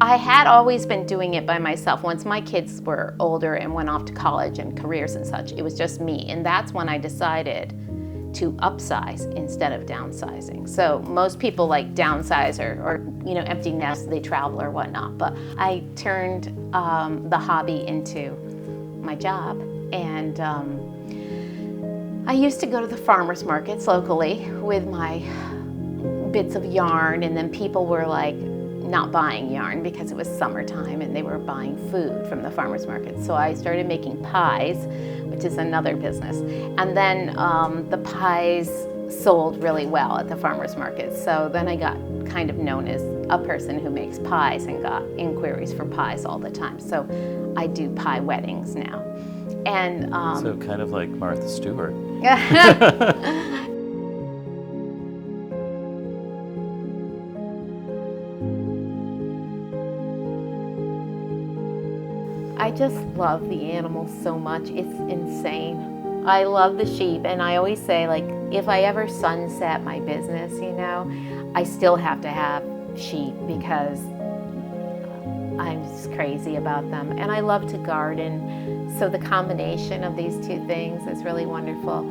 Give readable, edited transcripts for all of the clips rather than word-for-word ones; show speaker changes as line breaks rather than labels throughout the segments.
I had always been doing it by myself. Once my kids were older and went off to college and careers and such, it was just me. And that's when I decided to upsize instead of downsizing. So most people like downsize or empty nest, they travel or whatnot. But I turned the hobby into my job. And I used to go to the farmers markets locally with my bits of yarn, and then people were like, not buying yarn because it was summertime and they were buying food from the farmers market. So I started making pies, which is another business. And then the pies sold really well at the farmers market. So then I got kind of known as a person who makes pies and got inquiries for pies all the time. So I do pie weddings now. And
so kind of like Martha Stewart.
I just love the animals so much. It's insane. I love the sheep, and I always say, like, if I ever sunset my business, I still have to have sheep because I'm just crazy about them. And I love to garden, so the combination of these two things is really wonderful.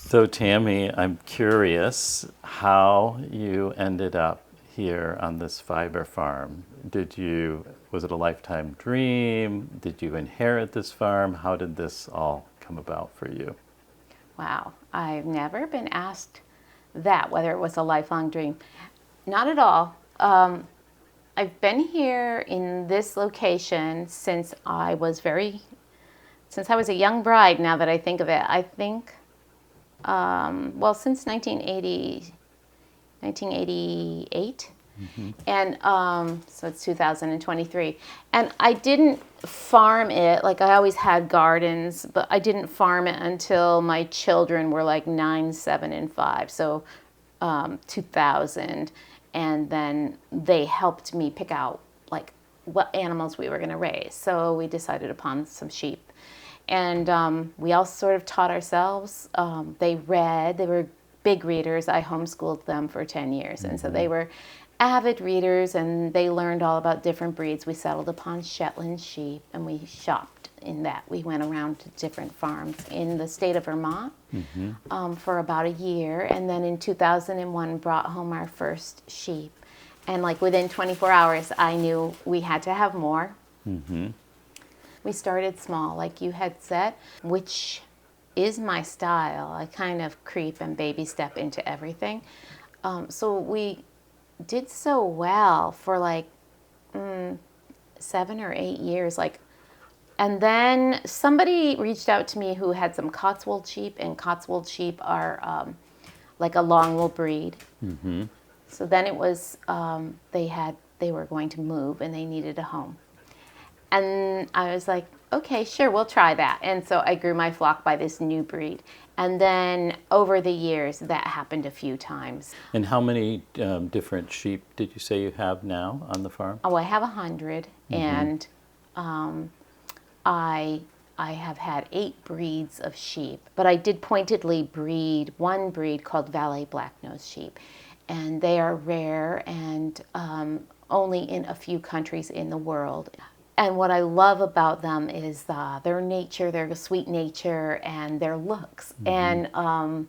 So Tammy, I'm curious how you ended up here on this fiber farm. Was it a lifetime dream? Did you inherit this farm? How did this all come about for you?
Wow, I've never been asked that, whether it was a lifelong dream. Not at all. I've been here in this location since I was a young bride, now that I think of it. I think, since 1988. Mm-hmm. And so it's 2023. And I didn't farm it, like I always had gardens, but I didn't farm it until my children were like 9, 7, and 5. So 2000. And then they helped me pick out like what animals we were going to raise. So we decided upon some sheep. And we all sort of taught ourselves. They were big readers. I homeschooled them for 10 years. Mm-hmm. And so they were avid readers, and they learned all about different breeds. We settled upon Shetland sheep, and we shopped in that. We went around to different farms in the state of Vermont mm-hmm. For about a year. And then in 2001, brought home our first sheep. And like within 24 hours, I knew we had to have more. Mm-hmm. We started small, like you had said, which is my style. I kind of creep and baby step into everything. So we did so well for like 7 or 8 years. And then somebody reached out to me who had some Cotswold sheep, and Cotswold sheep are like a long wool breed. Mm-hmm. So then it was, they were going to move and they needed a home. And I was like, okay, sure, we'll try that. And so I grew my flock by this new breed. And then over the years, that happened a few times.
And how many different sheep did you say you have now on the farm?
Oh, I have 100. Mm-hmm. And I have had 8 breeds of sheep. But I did pointedly breed one breed called Valais Blacknose Sheep. And they are rare and only in a few countries in the world. And what I love about them is their nature, their sweet nature, and their looks. Mm-hmm. And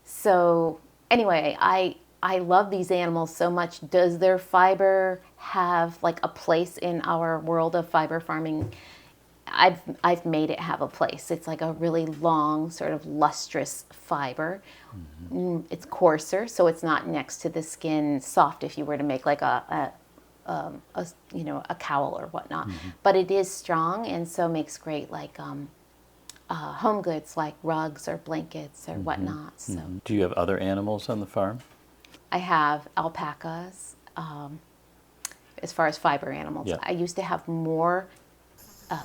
so anyway, I love these animals so much. Does their fiber have like a place in our world of fiber farming? I've made it have a place. It's like a really long, sort of lustrous fiber. Mm-hmm. It's coarser, so it's not next to the skin, soft if you were to make like a a cowl or whatnot. But it is strong, and so makes great like home goods like rugs or blankets or whatnot. So
Do you have other animals on the farm?
I have alpacas. As far as fiber animals,
Yeah.
I used to have more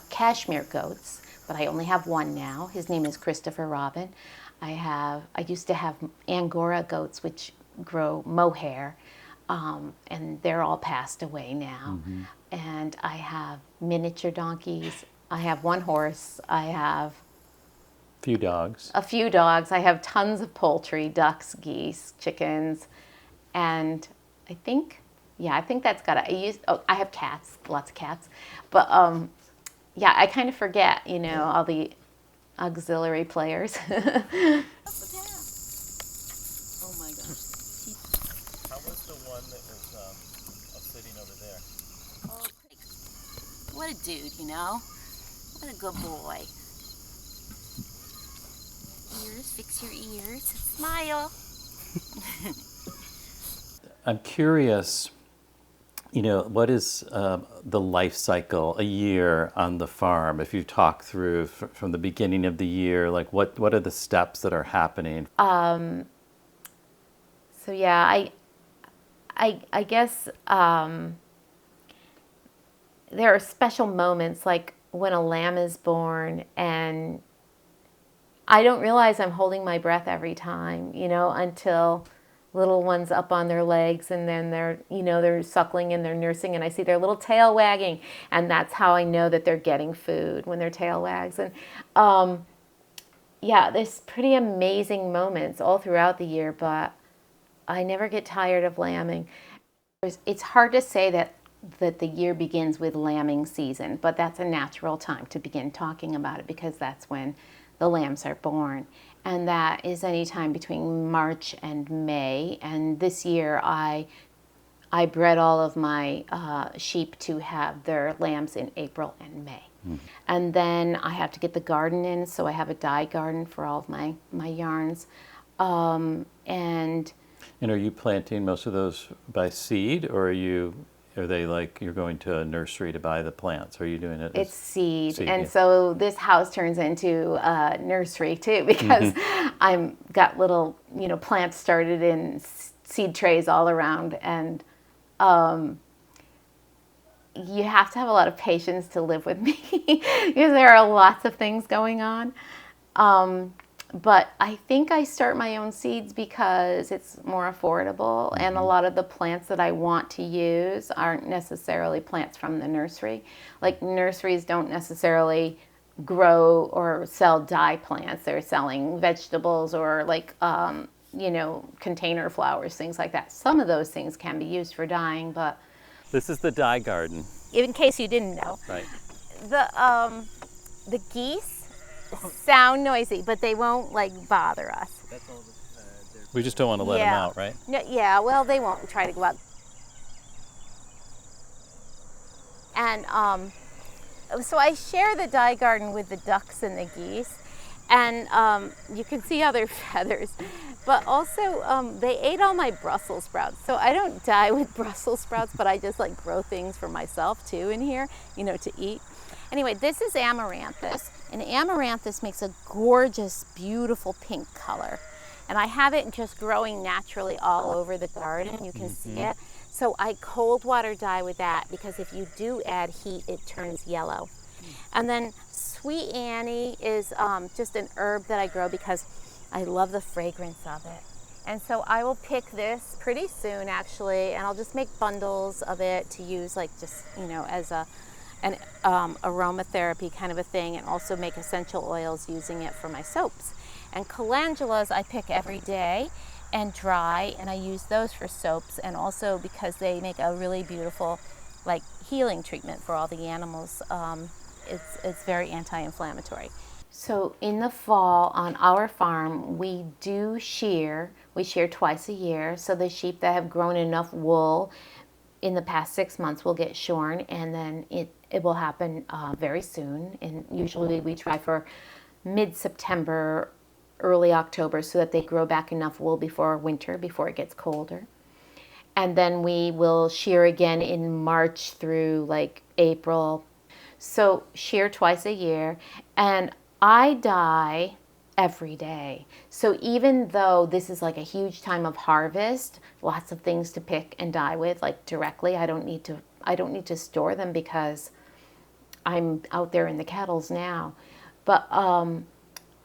cashmere goats, but I only have one now. His name is Christopher Robin. I used to have Angora goats, which grow mohair, and they're all passed away now. And I have miniature donkeys. I have one horse. I have
Few dogs.
a few dogs. I have tons of poultry, ducks, geese, chickens, and I think that's got it. I have cats, lots of cats, but yeah, I kind of forget, all the auxiliary players. Oh my gosh.
How was the one that was sitting over there?
Oh, what a dude, What a good boy. Ears, fix your ears, smile.
I'm curious, what is the life cycle a year on the farm? If you talk through from the beginning of the year, like what are the steps that are happening?
So yeah, I guess there are special moments like when a lamb is born, and I don't realize I'm holding my breath every time, until little ones up on their legs, and then they're suckling and they're nursing, and I see their little tail wagging, and that's how I know that they're getting food, when their tail wags. And yeah, there's pretty amazing moments all throughout the year, but I never get tired of lambing. It's hard to say that the year begins with lambing season, but that's a natural time to begin talking about it because that's when the lambs are born. And that is any time between March and May. And this year I bred all of my sheep to have their lambs in April and May. And then I have to get the garden in, so I have a dye garden for all of my yarns. And
are you planting most of those by seed, or are they like you're going to a nursery to buy the plants? Are you doing it?
It's seed. And
yeah.
so this house turns into a nursery too, because I'm got little, plants started in seed trays all around, and you have to have a lot of patience to live with me because there are lots of things going on. But I think I start my own seeds because it's more affordable, and a lot of the plants that I want to use aren't necessarily plants from the nursery. Like nurseries don't necessarily grow or sell dye plants. They're selling vegetables or like, container flowers, things like that. Some of those things can be used for dyeing, but...
This is the dye garden.
In case you didn't know.
Right.
The geese sound noisy, but they won't bother us.
That's all. We just don't want to let them out, right?
No, yeah. Well, they won't try to go out. And so I share the dye garden with the ducks and the geese, and you can see other feathers. But also, they ate all my Brussels sprouts. So I don't dye with Brussels sprouts, but I just grow things for myself too in here, to eat. Anyway, this is amaranthus, and amaranthus makes a gorgeous, beautiful pink color. And I have it just growing naturally all over the garden. You can see it. So I cold water dye with that because if you do add heat, it turns yellow. And then Sweet Annie is just an herb that I grow because I love the fragrance of it. And so I will pick this pretty soon, actually, and I'll just make bundles of it to use as an aromatherapy kind of a thing, and also make essential oils using it for my soaps. And calendulas I pick every day and dry, and I use those for soaps, and also because they make a really beautiful healing treatment for all the animals. It's very anti-inflammatory. So in the fall on our farm we do shear. We shear twice a year, so the sheep that have grown enough wool in the past 6 months will get shorn, and then it will happen very soon. And usually we try for mid-September, early October, so that they grow back enough wool before winter, before it gets colder. and then we will shear again in March through like April. So shear twice a year, and I dye every day. So even though this is like a huge time of harvest, lots of things to pick and dye with, like directly, I don't need to store them because I'm out there in the kettles now. But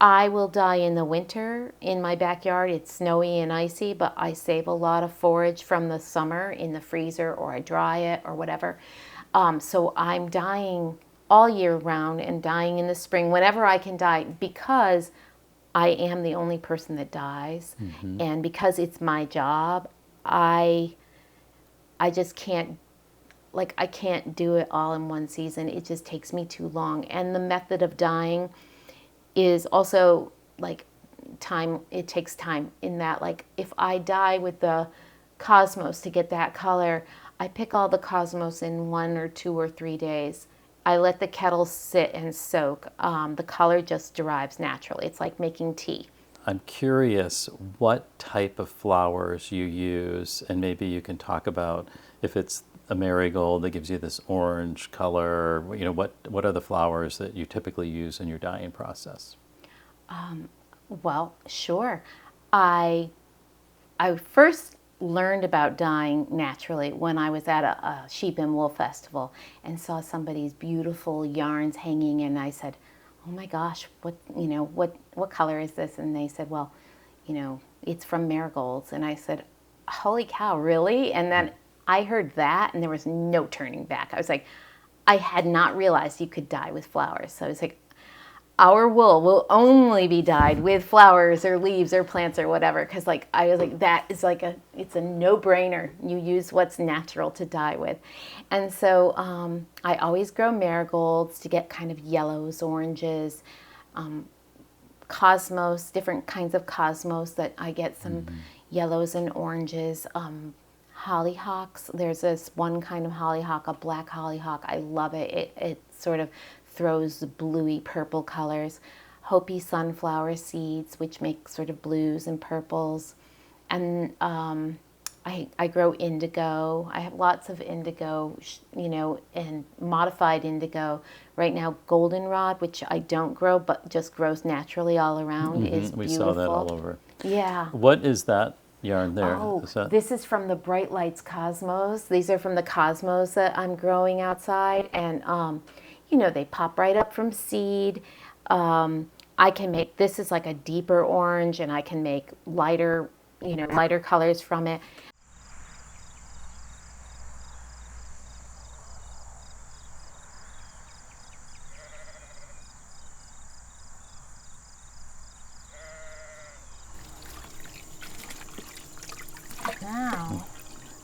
I will dye in the winter in my backyard. It's snowy and icy, but I save a lot of forage from the summer in the freezer, or I dry it or whatever. So I'm dyeing all year round and dyeing in the spring whenever I can dye, because I am the only person that dyes, and because it's my job, I just can't, like, I can't do it all in one season. It just takes me too long. And the method of dyeing is also like time. It takes time in that, like, if I dye with the cosmos to get that color, I pick all the cosmos in 1 or 2 or 3 days. I let the kettle sit and soak. The color just derives naturally. It's like making tea.
I'm curious what type of flowers you use, and maybe you can talk about if it's a marigold that gives you this orange color. You know, what are the flowers that you typically use in your dyeing process?
Well, sure. I first learned about dyeing naturally when I was at a sheep and wool festival and saw somebody's beautiful yarns hanging, and I said, "Oh my gosh, what color is this?" And they said, "Well, it's from marigolds." And I said, "Holy cow, really?" And then I heard that, and there was no turning back. I was like, I had not realized you could dye with flowers. So I was like, our wool will only be dyed with flowers or leaves or plants or whatever, because like I was like, that is like it's a no-brainer. You use what's natural to dye with. And so I always grow marigolds to get kind of yellows, oranges, cosmos, different kinds of cosmos that I get some yellows and oranges. Hollyhocks, there's this one kind of hollyhock, a black hollyhock. I love it. It sort of throws bluey purple colors. Hopi sunflower seeds, which make sort of blues and purples. And I grow indigo. I have lots of indigo, and modified indigo. Right now, goldenrod, which I don't grow, but just grows naturally all around, is beautiful.
We saw that all over.
Yeah.
What is that yarn there?
Oh, this is from the Bright Lights Cosmos. These are from the cosmos that I'm growing outside, and they pop right up from seed. I can make, this is like a deeper orange, and I can make lighter colors from it. Now,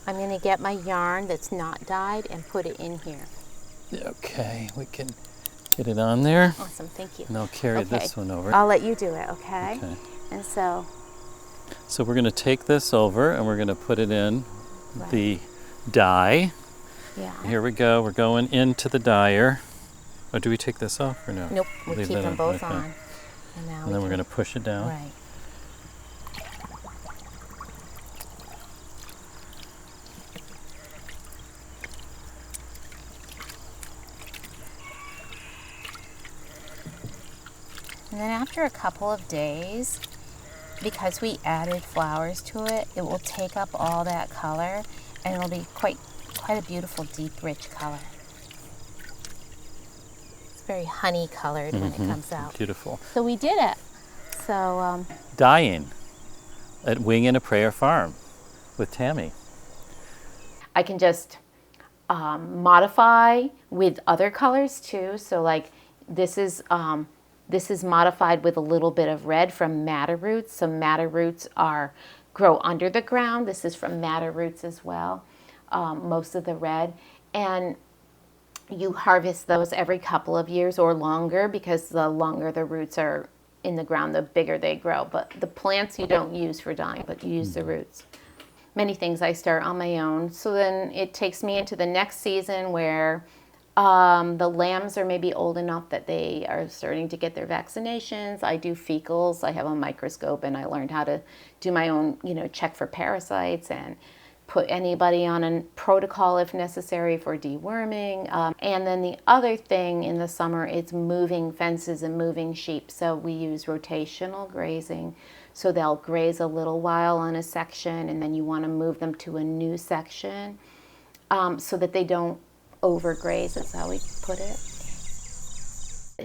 I'm going to get my yarn that's not dyed and put it in here.
Okay, we can get it on there.
Awesome, thank you.
And I'll carry this one over.
I'll let you do it, okay? And so
we're going to take this over and we're going to put it in the dye.
Yeah.
Here we go. We're going into the dyer. Oh, do we take this off or no?
Nope, we keep them both on.
And then we're going to push it down.
Right. And then after a couple of days, because we added flowers to it, it will take up all that color, and it'll be quite a beautiful, deep, rich color. It's very honey colored when it comes out.
Beautiful.
So we did it. So
dyeing at Wing and a Prayer Farm with Tammy.
I can just modify with other colors too. So like this is modified with a little bit of red from madder roots. So madder roots grow under the ground. This is from madder roots as well, most of the red. And you harvest those every couple of years or longer, because the longer the roots are in the ground, the bigger they grow. But the plants you don't use for dyeing, but you use the roots. Many things I start on my own. So then it takes me into the next season where the lambs are maybe old enough that they are starting to get their vaccinations. I do fecals. I have a microscope, and I learned how to do my own, check for parasites and put anybody on a protocol if necessary for deworming. And then the other thing in the summer is moving fences and moving sheep. So we use rotational grazing. So they'll graze a little while on a section, and then you want to move them to a new section so that they don't overgraze, is how we put it.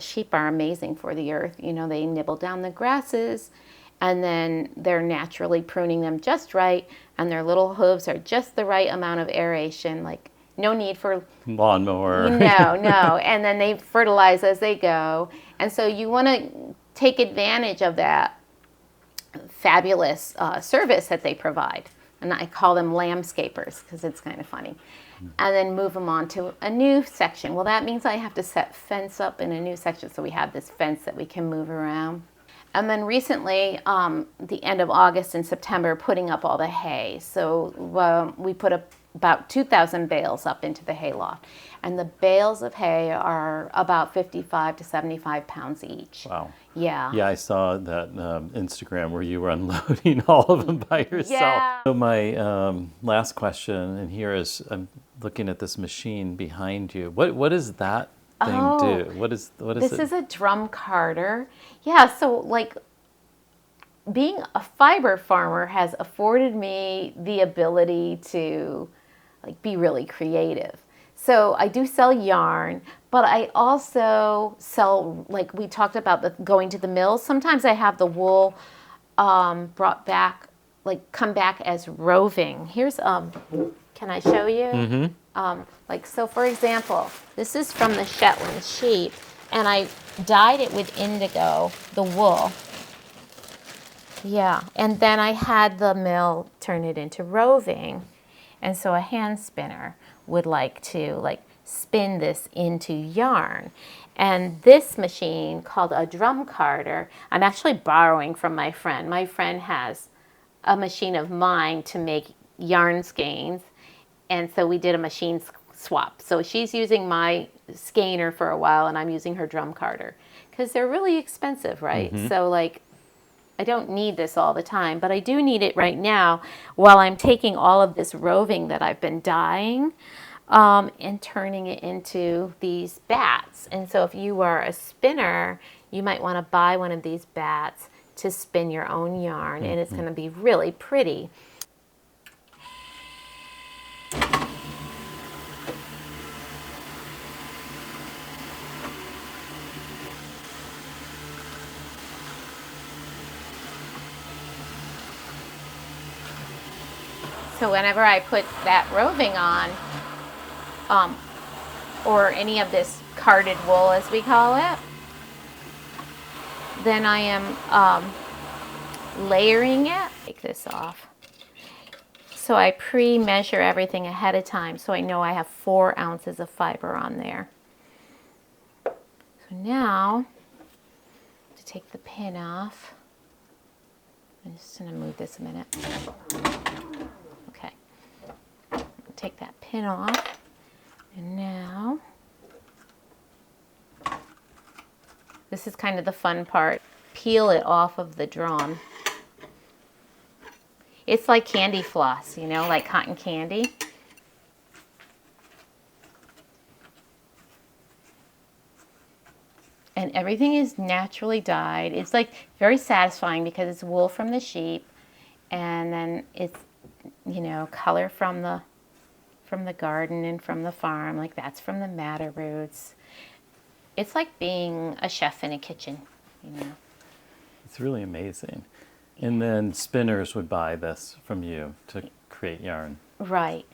Sheep are amazing for the earth. You know, they nibble down the grasses, and then they're naturally pruning them just right, and their little hooves are just the right amount of aeration, like no need for
lawnmower.
No. And then they fertilize as they go. And so you want to take advantage of that fabulous service that they provide. And I call them landscapers because it's kind of funny. And then move them on to a new section. Well, that means I have to set fence up in a new section, so we have this fence that we can move around. And then recently, the end of August and September, putting up all the hay. So we put about 2,000 bales up into the hay loft. And the bales of hay are about 55 to 75 pounds each.
Wow.
Yeah.
Yeah, I saw that Instagram where you were unloading all of them by yourself.
Yeah.
So my last question, and here is, I'm looking at this machine behind you. What does that thing do? What is
This
it?
is a drum carder. Yeah, so like being a fiber farmer has afforded me the ability to like be really creative. So I do sell yarn, but I also sell, like we talked about, going to the mills. Sometimes I have the wool brought back, like come back as roving. Here's, can I show you? Mm-hmm. Like, so for example, this is from the Shetland sheep, and I dyed it with indigo, the wool. Yeah, and then I had the mill turn it into roving. And so a hand spinner would like to spin this into yarn. And this machine called a drum carder, I'm actually borrowing from my friend. My friend has a machine of mine to make yarn skeins. And so we did a machine swap. So she's using my skeiner for a while, and I'm using her drum carder because they're really expensive, right? Mm-hmm. So like, I don't need this all the time, but I do need it right now while I'm taking all of this roving that I've been dyeing and turning it into these bats. And so if you are a spinner, you might want to buy one of these bats to spin your own yarn, and it's going to be really pretty. So whenever I put that roving on, or any of this carded wool as we call it, then I am layering it. Take this off. So I pre-measure everything ahead of time so I know I have 4 ounces of fiber on there. So now, to take the pin off, I'm just going to move this a minute. Okay, take that pin off, and now, this is kind of the fun part. Peel it off of the drum. It's like candy floss, you know, like cotton candy. And everything is naturally dyed. It's like very satisfying because it's wool from the sheep, and then it's, you know, color from the garden and from the farm. Like that's from the madder roots. It's like being a chef in a kitchen, you know.
It's really amazing. And then spinners would buy this from you to create yarn.
Right.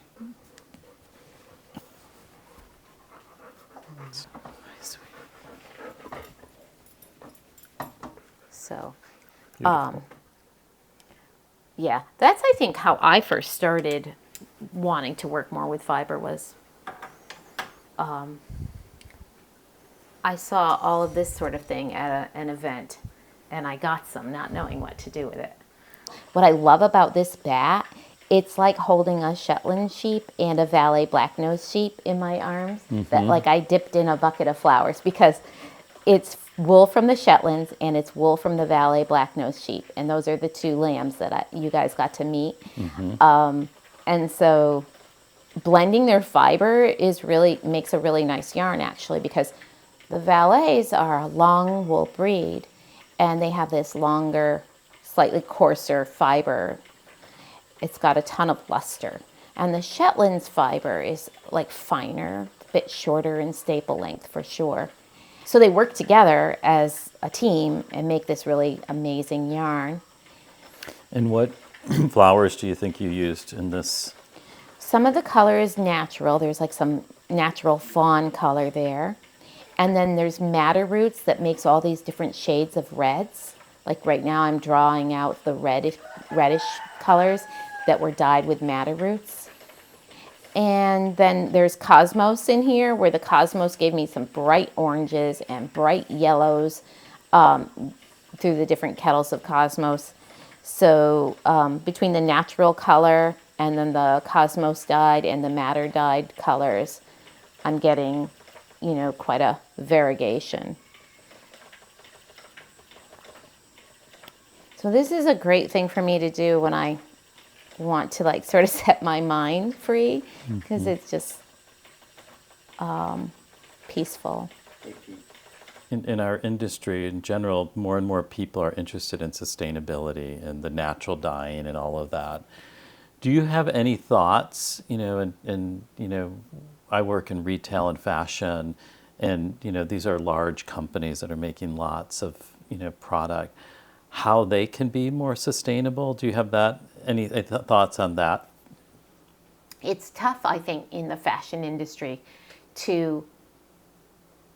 So, yeah, that's, I think, how I first started wanting to work more with fiber was, I saw all of this sort of thing at an event, and I got some, not knowing what to do with it. What I love about this bat, it's like holding a Shetland sheep and a Valais Blacknose sheep in my arms. Mm-hmm. That like I dipped in a bucket of flowers, because it's wool from the Shetlands and it's wool from the Valais Blacknose sheep, and those are the 2 lambs that you guys got to meet. Mm-hmm. And so blending their fiber makes a really nice yarn, actually, because the Valais are a long wool breed, and they have this longer, slightly coarser fiber. It's got a ton of luster. And the Shetland's fiber is like finer, a bit shorter in staple length for sure. So they work together as a team and make this really amazing yarn.
And what flowers do you think you used in this?
Some of the color is natural. There's like some natural fawn color there. And then there's madder roots that makes all these different shades of reds. Like right now I'm drawing out the reddish colors that were dyed with madder roots. And then there's cosmos in here, where the cosmos gave me some bright oranges and bright yellows through the different kettles of cosmos. So between the natural color and then the cosmos dyed and the madder dyed colors, I'm getting, quite a variegation. So this is a great thing for me to do when I want to like sort of set my mind free, because it's just peaceful.
In our industry in general, more and more people are interested in sustainability and the natural dyeing and all of that. Do you have any thoughts, I work in retail and fashion, and, these are large companies that are making lots of, product, how they can be more sustainable? Do you have any thoughts on that?
It's tough, I think, in the fashion industry to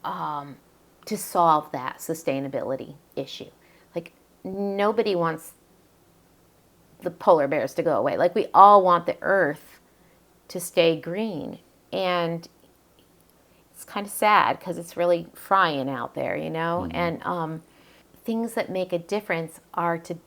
solve that sustainability issue. Like, nobody wants the polar bears to go away. Like, we all want the earth to stay green. And it's kind of sad because it's really frying out there, And things that make a difference are to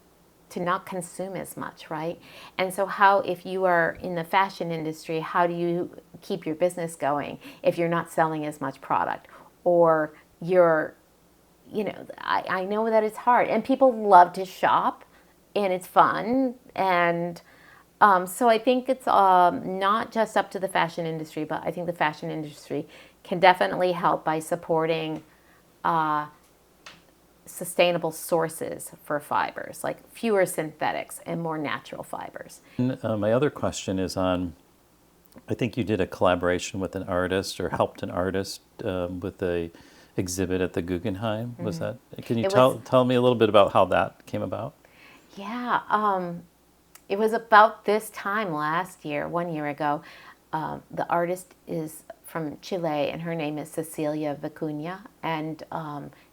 not consume as much, right? And so if you are in the fashion industry, how do you keep your business going if you're not selling as much product? Or I know that it's hard, and people love to shop, and it's fun, and so I think it's not just up to the fashion industry, but I think the fashion industry can definitely help by supporting sustainable sources for fibers, like fewer synthetics and more natural fibers.
And, my other question is on, I think you did a collaboration with an artist or helped an artist with a exhibit at the Guggenheim. Was that? Can you tell me a little bit about how that came about?
Yeah, it was about this time last year, 1 year ago. The artist is from Chile, and her name is Cecilia Vicuña, and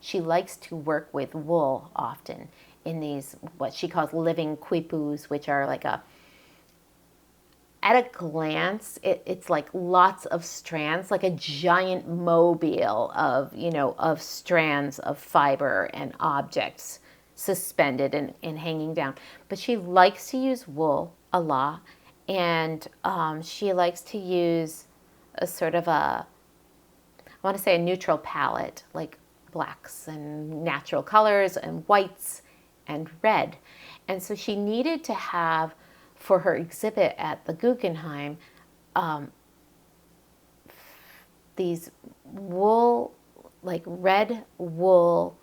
she likes to work with wool often in these, what she calls living quipus, which are like at a glance, it's like lots of strands, like a giant mobile of strands of fiber and objects suspended and hanging down. But she likes to use wool a lot, and she likes to use a sort of I want to say a neutral palette, like blacks and natural colors and whites and red. And so she needed to have, for her exhibit at the Guggenheim, these wool, like red wool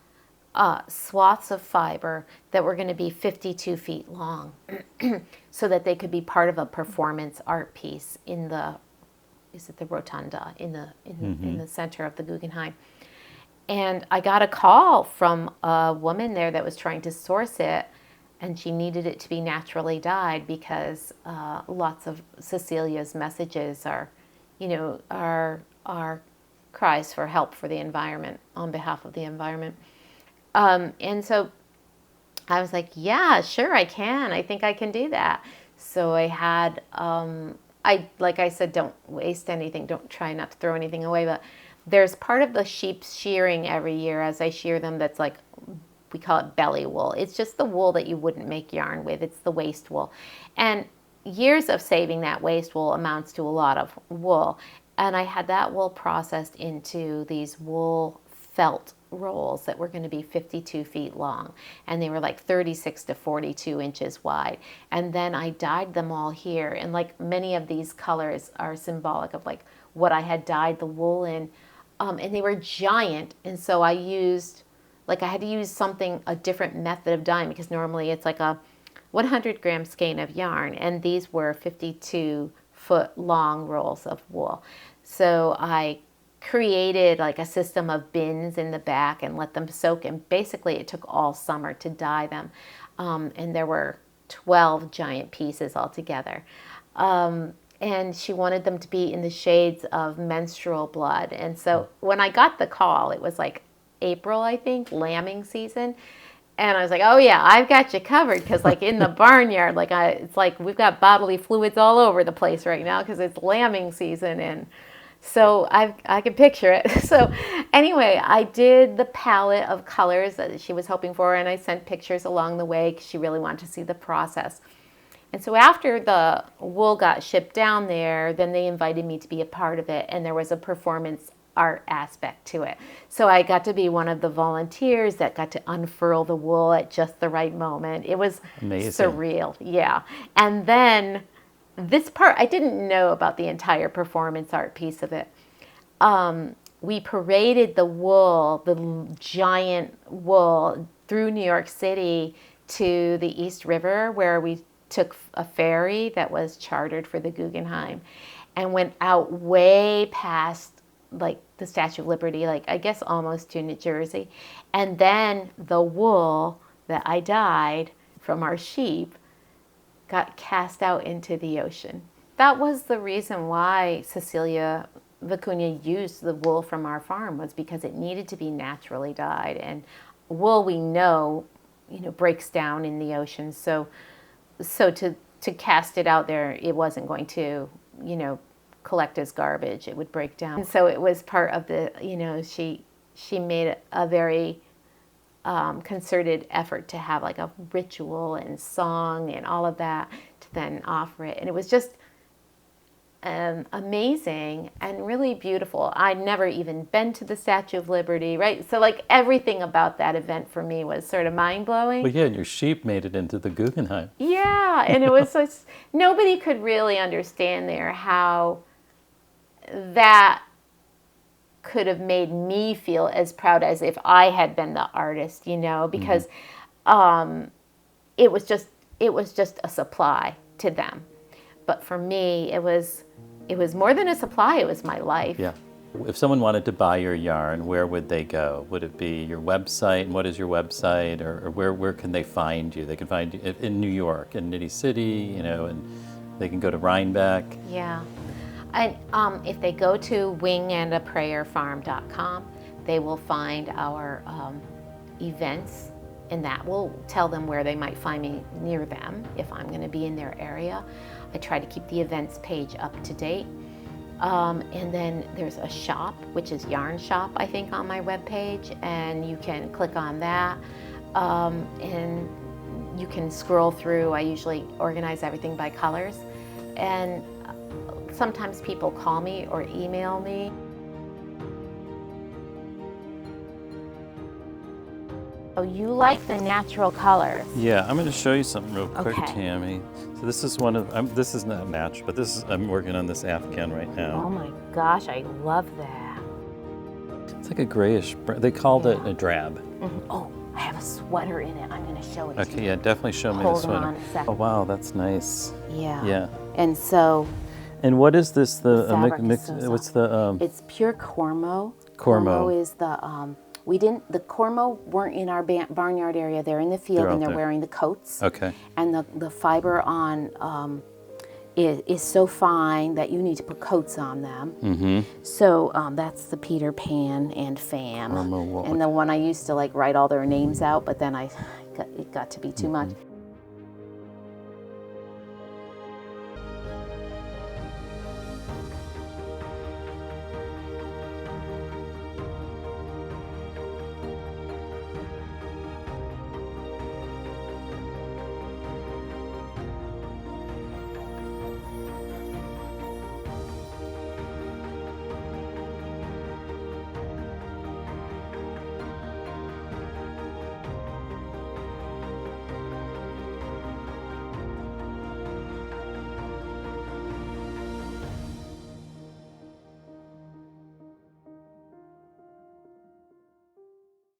swaths of fiber that were going to be 52 feet long so that they could be part of a performance art piece in the rotunda in the center of the Guggenheim. And I got a call from a woman there that was trying to source it, and she needed it to be naturally dyed because lots of Cecilia's messages are cries for help for the environment, on behalf of the environment. And so I was like, yeah, sure, I can. I think I can do that. So I had, like I said, don't waste anything. Don't try not to throw anything away. But there's part of the sheep's shearing every year as I shear them that's like, we call it belly wool. It's just the wool that you wouldn't make yarn with. It's the waste wool. And years of saving that waste wool amounts to a lot of wool. And I had that wool processed into these wool felt rolls that were going to be 52 feet long, and they were like 36 to 42 inches wide. And then I dyed them all here, and like many of these colors are symbolic of like what I had dyed the wool in, and they were giant. And so I had to use a different method of dyeing, because normally it's like a 100-gram skein of yarn, and these were 52-foot long rolls of wool. So I created like a system of bins in the back and let them soak, and basically it took all summer to dye them, and there were 12 giant pieces altogether, and she wanted them to be in the shades of menstrual blood. And so when I got the call, it was like April, I think, lambing season. And I was like, oh yeah, I've got you covered, because like in the barnyard, it's like we've got bodily fluids all over the place right now because it's lambing season. And so I can picture it. So anyway, I did the palette of colors that she was hoping for, and I sent pictures along the way because she really wanted to see the process. And so after the wool got shipped down there, then they invited me to be a part of it, and there was a performance art aspect to it. So I got to be one of the volunteers that got to unfurl the wool at just the right moment. It was
amazing.
Surreal, yeah. And then this part, I didn't know about the entire performance art piece of it. We paraded the wool, the giant wool, through New York City to the East River, where we took a ferry that was chartered for the Guggenheim, and went out way past like the Statue of Liberty, like I guess almost to New Jersey. And then the wool that I dyed from our sheep got cast out into the ocean. That was the reason why Cecilia Vicuña used the wool from our farm, was because it needed to be naturally dyed. And wool, we know, breaks down in the ocean. So to cast it out there, it wasn't going to, collect as garbage. It would break down. And so it was part of the, she made a very concerted effort to have like a ritual and song and all of that to then offer it. And it was just amazing and really beautiful. I'd never even been to the Statue of Liberty, right? So like everything about that event for me was sort of mind-blowing.
Well, yeah, and your sheep made it into the Guggenheim.
Yeah, and it was just, nobody could really understand there how that could have made me feel as proud as if I had been the artist, because it was just a supply to them. But for me, it was more than a supply, it was my life.
Yeah. If someone wanted to buy your yarn, where would they go? Would it be your website? And what is your website? Or where can they find you? They can find you in New York, in Nitty City, and they can go to Rhinebeck.
Yeah. And if they go to wingandaprayerfarm.com, they will find our events, and that will tell them where they might find me near them if I'm going to be in their area. I try to keep the events page up to date. And then there's a shop, which is Yarn Shop, I think, on my webpage, and you can click on that. And you can scroll through. I usually organize everything by colors. And sometimes people call me or email me. Oh, you like the natural colors?
Yeah, I'm going to show you something real quick,
Okay.
Tammy. So this is this is not matched, but I'm working on this Afghan right now.
Oh my gosh, I love that.
It's like a grayish, they called it a drab.
Mm-hmm. Oh, I have a sweater in it. I'm going to show it to you.
Okay, yeah, definitely show me the
Hold
sweater.
on a second.
Oh wow, that's nice.
Yeah.
Yeah.
And so
And what is this?
the fabric is so
What's
soft.
the?
It's pure Cormo.
Cormo.
Cormo is the the Cormo weren't in our barnyard area. They're in the field,
They're out
and they're
there.
wearing the coats.
Okay.
And the fiber on is so fine that you need to put coats on them.
Mm-hmm.
So that's the Peter Pan and Fam.
Cormo wool.
And the one I used to like write all their names out, but then it got to be too much.